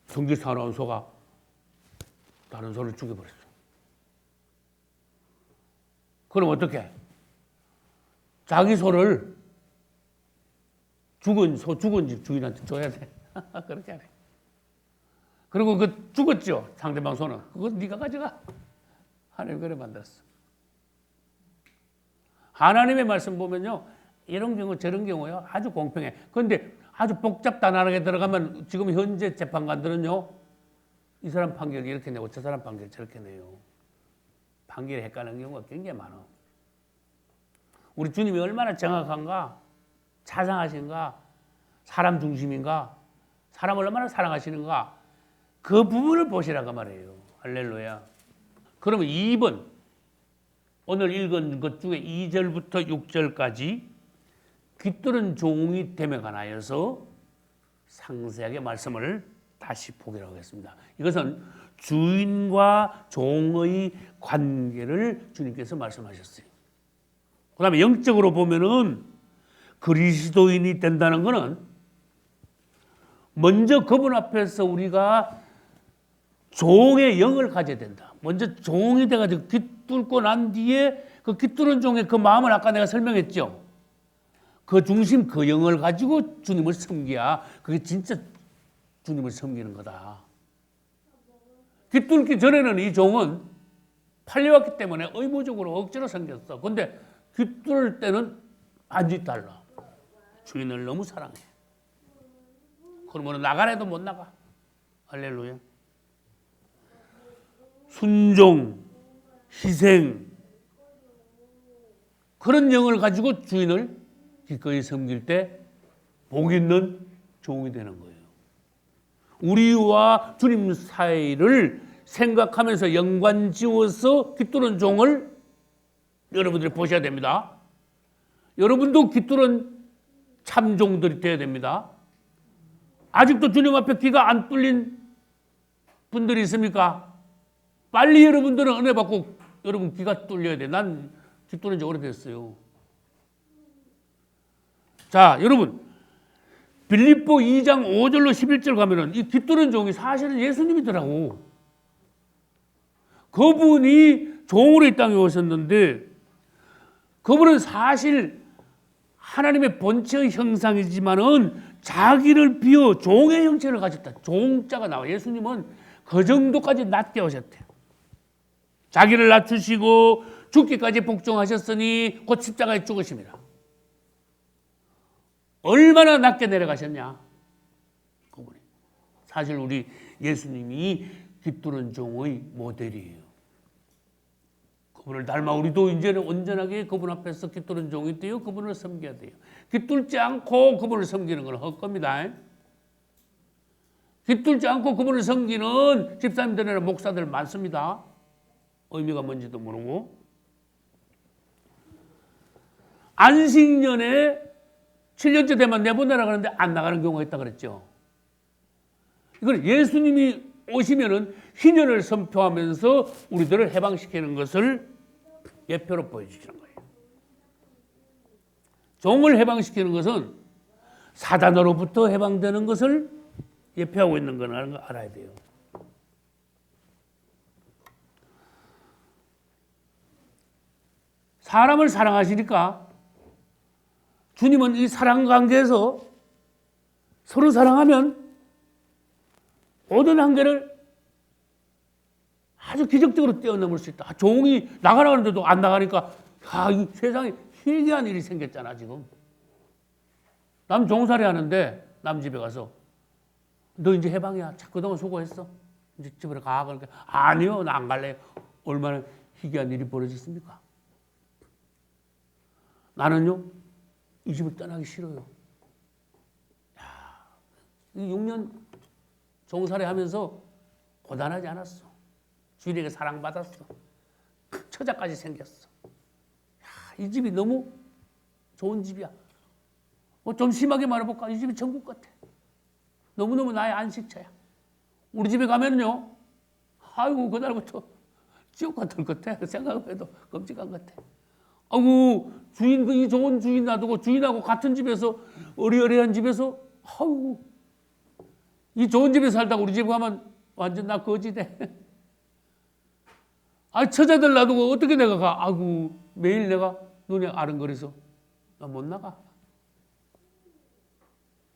성질 사나운 소가 다른 소를 죽여버렸어. 그럼 어떻게? 자기 소를 죽은 집 주인한테 줘야 돼. 그렇게 하네. 그리고 그 죽었죠. 상대방 소는. 그거 네가 가져가. 하나님 그래 만들었어. 하나님의 말씀 보면요. 이런 경우 저런 경우요. 아주 공평해. 그런데 아주 복잡단단하게 들어가면 지금 현재 재판관들은요. 이 사람 판결 이렇게 내고 저 사람 판결 저렇게 내요. 판결이 헷갈리는 경우가 굉장히 많아. 우리 주님이 얼마나 정확한가? 자상하신가? 사람 중심인가? 사람을 얼마나 사랑하시는가? 그 부분을 보시라고 말해요. 할렐루야. 그러면 2번 오늘 읽은 것 중에 2절부터 6절까지 깃들은 종이 됨에 관하여서 상세하게 말씀을 다시 보기로 하겠습니다. 이것은 주인과 종의 관계를 주님께서 말씀하셨어요. 그 다음에 영적으로 보면은 그리스도인이 된다는 것은 먼저 그분 앞에서 우리가 종의 영을 가져야 된다. 먼저 종이 돼가지고 깃뚫고 난 뒤에 그 깃뚫은 종의 그 마음을 아까 내가 설명했죠. 그 중심, 그 영을 가지고 주님을 섬겨야 그게 진짜 주님을 섬기는 거다. 깃뚫기 전에는 이 종은 팔려왔기 때문에 의무적으로 억지로 섬겼어. 근데 깃뚫을 때는 완전히 달라. 주인을 너무 사랑해. 그러면 나가래도 못 나가. 할렐루야. 순종, 희생 그런 영을 가지고 주인을 기꺼이 섬길 때 복 있는 종이 되는 거예요. 우리와 주님 사이를 생각하면서 연관 지어서 깃두른 종을 여러분들이 보셔야 됩니다. 여러분도 깃두른 참종들이 되어야 됩니다. 아직도 주님 앞에 귀가 안 뚫린 분들이 있습니까? 빨리 여러분들은 은혜 받고 여러분 귀가 뚫려야 돼. 난 귀 뚫린 지 오래됐어요. 자, 여러분 빌립보 2장 5절로 11절 가면은 이 귀 뚫린 종이 사실은 예수님이더라고. 그분이 종으로 이 땅에 오셨는데 그분은 사실 하나님의 본체의 형상이지만은 자기를 비워 종의 형체를 가졌다. 종자가 나와. 예수님은 그 정도까지 낮게 오셨대요. 자기를 낮추시고 죽기까지 복종하셨으니 곧 십자가에 죽으심이라. 얼마나 낮게 내려가셨냐. 그분이. 사실 우리 예수님이 깃두른 종의 모델이에요. 그분을 닮아 우리도 이제는 온전하게 그분 앞에서 깃두른 종이 되어 그분을 섬겨야 돼요. 깃뚫지 않고 그분을 섬기는 건 헛겁니다. 깃뚫지 않고 그분을 섬기는 집사님들이나 목사들 많습니다. 의미가 뭔지도 모르고. 안식년에 7년째 되면 내보내라 그러는데 안 나가는 경우가 있다 그랬죠. 이건 예수님이 오시면은 희년을 선포하면서 우리들을 해방시키는 것을 예표로 보여주시는 거예요. 종을 해방시키는 것은 사단으로부터 해방되는 것을 예표하고 있는 거라는 걸 알아야 돼요. 사람을 사랑하시니까 주님은 이 사랑 관계에서 서로 사랑하면 모든 한계를 아주 기적적으로 뛰어넘을 수 있다. 종이 나가라는데도 안 나가니까 이 세상에 희귀한 일이 생겼잖아 지금. 남 종살이 하는데 남 집에 가서 너 이제 해방이야. 그동안 수고했어. 이제 집으로 가. 그러니까 아니요, 나 안 갈래. 얼마나 희귀한 일이 벌어졌습니까? 나는요, 이 집을 떠나기 싫어요. 야, 6년 종살이 하면서 고단하지 않았어. 주인에게 사랑받았어. 처자까지 생겼어. 야, 이 집이 너무 좋은 집이야. 좀 심하게 말해볼까? 이 집이 천국 같아. 너무너무 나의 안식처야. 우리 집에 가면요, 아이고, 그날부터 지옥 같을 것 같아. 생각해도 끔찍한 것 같아. 아이고, 주인, 이 좋은 주인 놔두고 주인하고 같은 집에서, 어리어리한 집에서, 아이고, 이 좋은 집에 살다가 우리 집에 가면 완전 나 거지 돼. 처자들 놔두고 어떻게 내가 가? 아이고, 매일 내가 눈에 아른거려서 나 못 나가.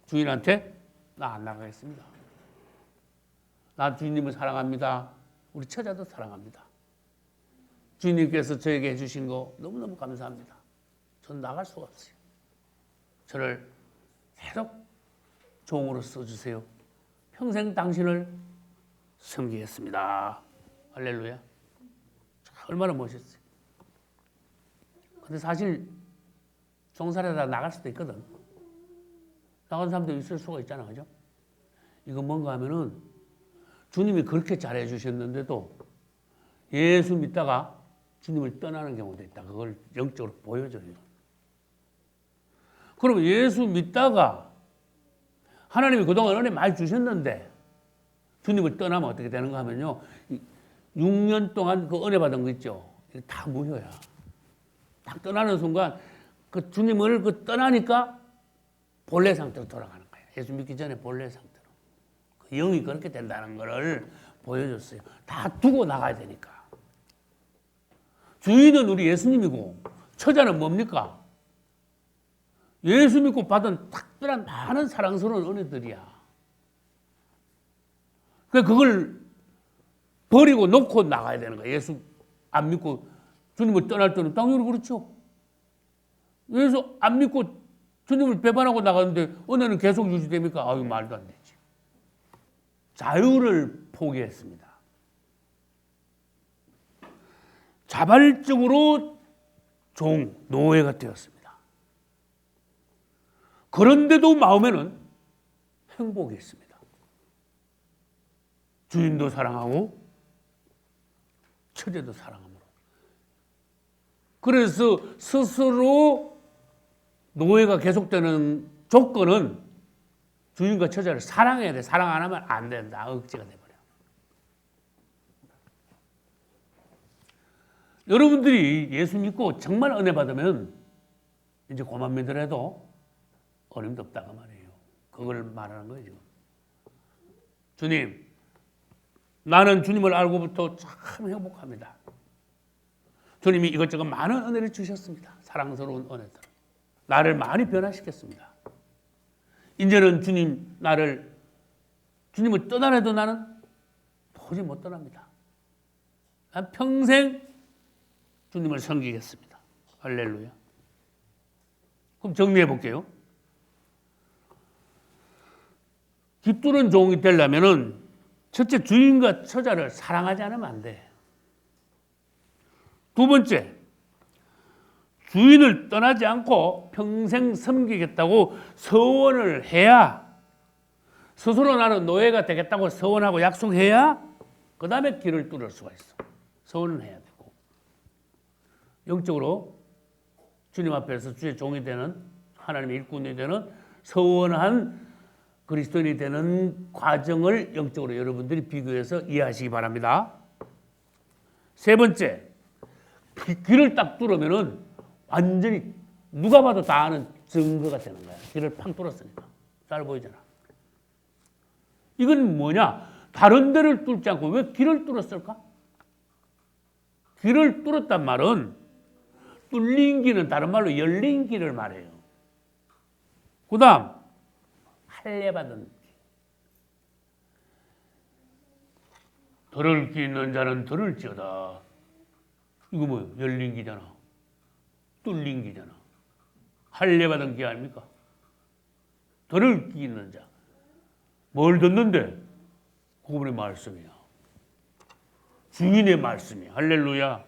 주인한테 나 안 나가겠습니다. 나 주인님을 사랑합니다. 우리 처자도 사랑합니다. 주인님께서 저에게 해주신 거 너무너무 감사합니다. 저는 나갈 수가 없어요. 저를 계속 종으로 써주세요. 평생 당신을 섬기겠습니다. 할렐루야. 얼마나 멋있어요. 근데 사실 종살이하다 나갈 수도 있거든. 나간 사람도 있을 수가 있잖아. 그죠? 이건 뭔가 하면은 주님이 그렇게 잘해 주셨는데도 예수 믿다가 주님을 떠나는 경우도 있다. 그걸 영적으로 보여줘요. 그럼 예수 믿다가 하나님이 그동안 은혜 많이 주셨는데 주님을 떠나면 어떻게 되는가 하면요. 6년 동안 그 은혜 받은 거 있죠. 다 무효야. 딱 떠나는 순간 그 주님을 떠나니까 본래 상태로 돌아가는 거예요. 예수 믿기 전에 본래 상태로. 그 영이 그렇게 된다는 것을 보여줬어요. 다 두고 나가야 되니까. 주인은 우리 예수님이고 처자는 뭡니까? 예수 믿고 받은 특별한 많은 사랑스러운 은혜들이야. 그걸 버리고 놓고 나가야 되는 거야. 예수 안 믿고 주님을 떠날 때는 당연히 그렇죠. 예수 안 믿고 주님을 배반하고 나가는데 은혜는 계속 유지됩니까? 아유, 말도 안 되지. 자유를 포기했습니다. 자발적으로 노예가 되었습니다. 그런데도 마음에는 행복이 있습니다. 주인도 사랑하고 처제도 사랑함으로. 그래서 스스로 노예가 계속되는 조건은 주인과 처자를 사랑해야 돼. 사랑 안 하면 안 된다. 억지가 돼버려. 여러분들이 예수 믿고 정말 은혜 받으면 이제 그만 믿으래도 어림도 없다가 말이에요. 그걸 말하는 거예요. 지금. 주님, 나는 주님을 알고부터 참 행복합니다. 주님이 이것저것 많은 은혜를 주셨습니다. 사랑스러운 은혜들. 나를 많이 변화시켰습니다. 이제는 주님을 떠나래도 나는 도저히 못 떠납니다. 난 평생 주님을 섬기겠습니다. 할렐루야. 그럼 정리해 볼게요. 깃두른 종이 되려면은 첫째, 주인과 처자를 사랑하지 않으면 안 돼. 두 번째, 주인을 떠나지 않고 평생 섬기겠다고 서원을 해야, 스스로 나는 노예가 되겠다고 서원하고 약속해야 그 다음에 길을 뚫을 수가 있어. 서원을 해야 되고. 영적으로 주님 앞에서 주의 종이 되는, 하나님의 일꾼이 되는, 서원한 그리스도인이 되는 과정을 영적으로 여러분들이 비교해서 이해하시기 바랍니다. 세 번째, 길을 딱 뚫으면은 완전히 누가 봐도 다 아는 증거가 되는 거야. 길을 팡 뚫었으니까. 잘 보이잖아. 이건 뭐냐? 다른 데를 뚫지 않고 왜 길을 뚫었을까? 길을 뚫었단 말은 뚫린 길은 다른 말로 열린 길을 말해요. 그 다음 할례받은 길. 들을 귀 있는 자는 들을지어다. 이거 뭐예요? 열린 길이잖아. 뚫린 길이잖아. 할례받은 길 아닙니까? 들을 귀 있는 자. 뭘 듣는데? 그분의 말씀이야. 주인의 말씀이야. 할렐루야.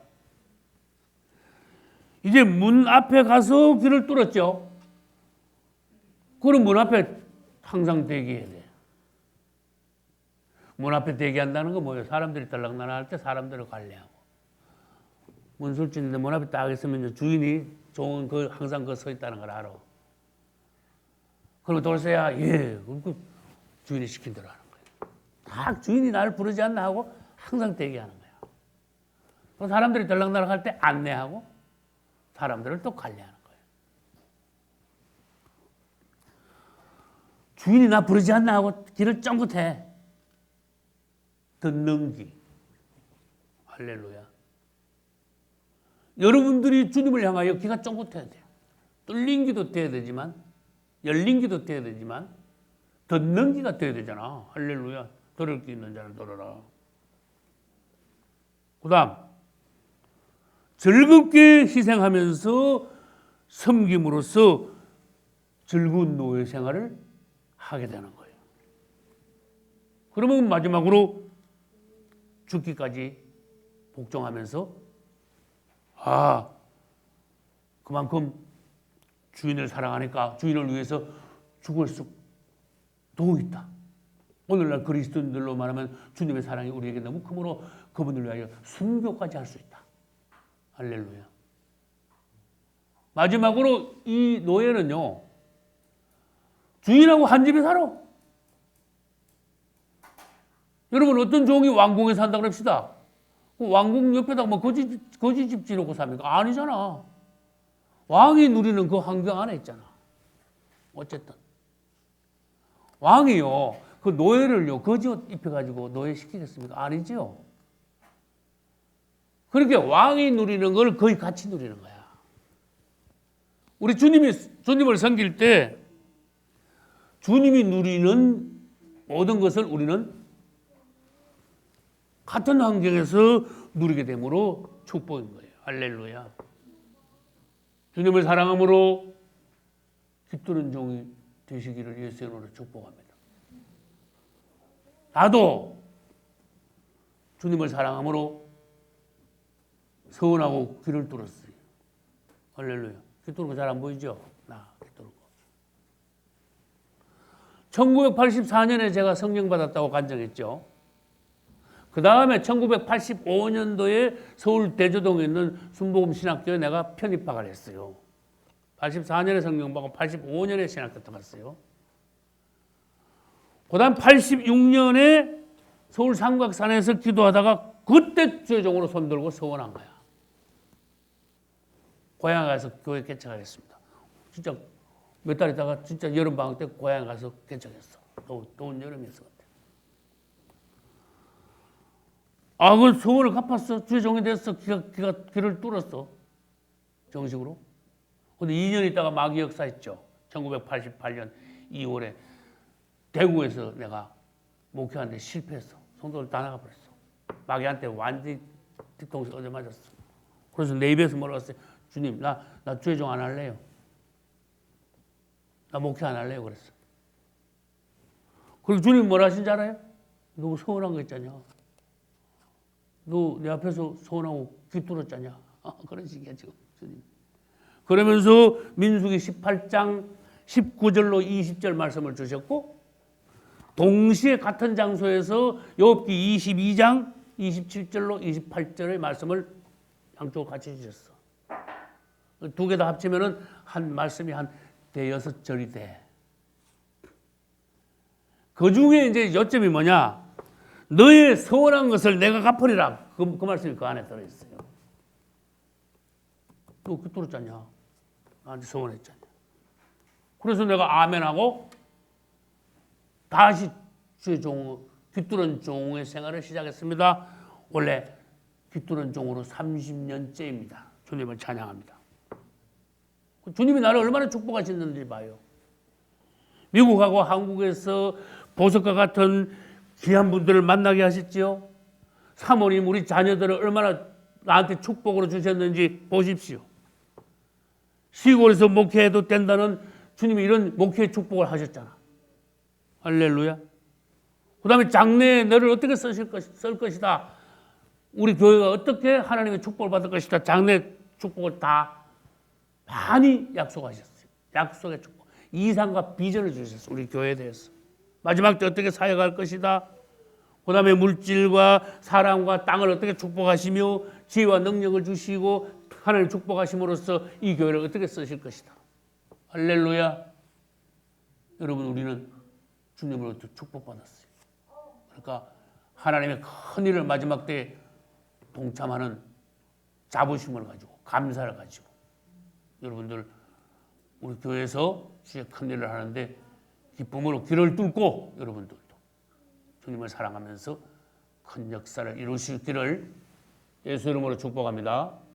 이제 문 앞에 가서 귀를 뚫었죠. 그럼 문 앞에 항상 대기해야 돼. 문 앞에 대기한다는 건 뭐예요? 사람들이 들락날락할 때 사람들을 관리하고. 문술주인인데 문 앞에 딱 있으면 주인이 좋은 항상 서 있다는 걸 알아. 그리고 돌쇠야, 예. 그 주인이 시킨 대로 하는 거예요. 딱 주인이 나를 부르지 않나 하고 항상 대기하는 거야. 사람들이 들락날락할 때 안내하고 사람들을 또 관리하는 거예요. 주인이 나 부르지 않나 하고 길을 쫑긋해. 듣는 귀. 할렐루야. 여러분들이 주님을 향하여 귀가 쫑긋해야 돼요. 뚫린 귀도 돼야 되지만, 열린 귀도 돼야 되지만, 듣는 귀가 돼야 되잖아. 할렐루야. 들을 귀 있는 자를 들어라. 그 다음, 즐겁게 희생하면서 섬김으로써 즐거운 노예 생활을 하게 되는 거예요. 그러면 마지막으로 죽기까지 복종하면서 그만큼 주인을 사랑하니까 주인을 위해서 죽을 수도 있다. 오늘날 그리스도인들로 말하면 주님의 사랑이 우리에게 너무 크므로 그분을 위하여 순교까지 할 수 있다. 할렐루야. 마지막으로 이 노예는요, 주인하고 한 집에 살아. 여러분, 어떤 종이 왕궁에 산다고 합시다. 왕궁 옆에다가 뭐 거지 집 지놓고 삽니까? 아니잖아. 왕이 누리는 그 환경 안에 있잖아. 어쨌든. 왕이요, 그 노예를요, 거지 옷 입혀가지고 노예시키겠습니까? 아니죠. 그렇게 왕이 누리는 걸 거의 같이 누리는 거야. 우리 주님을 섬길 때 주님이 누리는 모든 것을 우리는 같은 환경에서 누리게 되므로 축복인 거예요. 할렐루야. 주님을 사랑함으로 깃드는 종이 되시기를 예수의 이름으로 축복합니다. 나도 주님을 사랑함으로 서운하고 귀를 뚫었어요. 할렐루야. 귀 뚫은 거 잘 안 보이죠? 귀 뚫은 거. 1984년에 제가 성령 받았다고 간증했죠. 그 다음에 1985년도에 서울 대조동에 있는 순복음 신학교에 내가 편입학을 했어요. 84년에 성령 받고 85년에 신학교 들어갔어요. 그 다음 86년에 서울 삼각산에서 기도하다가 그때 주의종으로 손들고 서원한 거야. 고향에 가서 교회 개척하겠습니다. 진짜 몇 달 있다가 진짜 여름방학 때 고향에 가서 개척했어. 더운 여름이었어. 그 소원을 갚았어. 주의종이 됐어. 귀를 뚫었어. 정식으로. 근데 2년 있다가 마귀 역사했죠. 1988년 2월에 대구에서 내가 목회하는데 실패했어. 성도들 다 나가버렸어. 마귀한테 완전히 뒤통수 얻어 맞았어. 그래서 내 입에서 뭐라고 했어요? 주님, 나 주의종 안 할래요. 나 목회 안 할래요. 그랬어. 그리고 주님 뭐라 하신지 알아요? 너 서운한 거 있잖냐. 너 내 앞에서 서운하고 귀 뚫었잖냐. 그런 식이야 지금 주님. 그러면서 민수기 18장 19절로 20절 말씀을 주셨고 동시에 같은 장소에서 욥기 22장 27절로 28절의 말씀을 양쪽으로 같이 주셨어. 두 개 다 합치면은 한 말씀이 한 대여섯 절이 돼. 그 중에 이제 요점이 뭐냐? 너의 서운한 것을 내가 갚으리라. 그 말씀이 그 안에 들어있어요. 너 그 뚫었잖냐? 나한테 서운했잖냐? 그래서 내가 아멘하고 다시 주의 귀뚫은 종의 생활을 시작했습니다. 원래 귀뚫은 종으로 30년째입니다. 주님을 찬양합니다. 주님이 나를 얼마나 축복하셨는지 봐요. 미국하고 한국에서 보석과 같은 귀한 분들을 만나게 하셨지요. 사모님 우리 자녀들을 얼마나 나한테 축복으로 주셨는지 보십시오. 시골에서 목회해도 된다는 주님이 이런 목회 축복을 하셨잖아. 할렐루야. 그 다음에 장래에 너를 어떻게 쓸 것이다. 우리 교회가 어떻게 하나님의 축복을 받을 것이다. 장래 축복을 다 많이 약속하셨어요. 약속의 축복. 이상과 비전을 주셨어요. 우리 교회에 대해서. 마지막 때 어떻게 사역할 것이다. 그 다음에 물질과 사람과 땅을 어떻게 축복하시며 지혜와 능력을 주시고 하나님 축복하심으로써 이 교회를 어떻게 쓰실 것이다. 할렐루야. 여러분 우리는 주님으로부터 축복받았어요. 그러니까 하나님의 큰 일을 마지막 때에 동참하는 자부심을 가지고 감사를 가지고 여러분들 우리 교회에서 주의 큰 일을 하는데 기쁨으로 길을 뚫고 여러분들도 주님을 사랑하면서 큰 역사를 이루시기를 예수 이름으로 축복합니다.